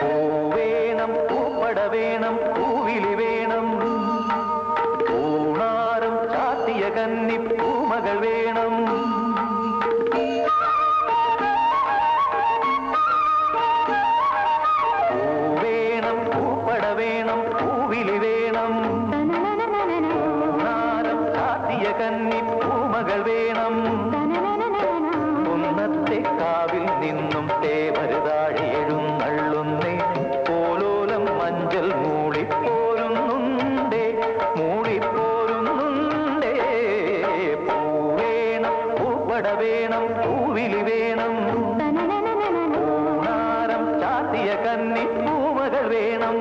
വേണം പൂപ്പട വേണം പൂവിളി വേണം പൂണാരം ചാത്തിയ കന്നി പൂമകൾ വേണം പൂവേണം പൂപ്പട വേണം പൂവിളി വേണം പൂണാരം ചാത്തിയ കന്നി പൂമകൾ വേണം കുന്നത്തെ കാവിൽ നിന്നും തേവരുതാഴി എഴുന്നള്ളുന്നേ പോലോലം മഞ്ചൽ മൂളിപ്പോരുന്നുണ്ടേ മൂളിപ്പോരുന്നുണ്ടേ പൂവേണം പൂപ്പട വേണം പൂവിളി വേണം പൂണാരം ചാത്തിയ കന്നി പൂമകൾ വേണം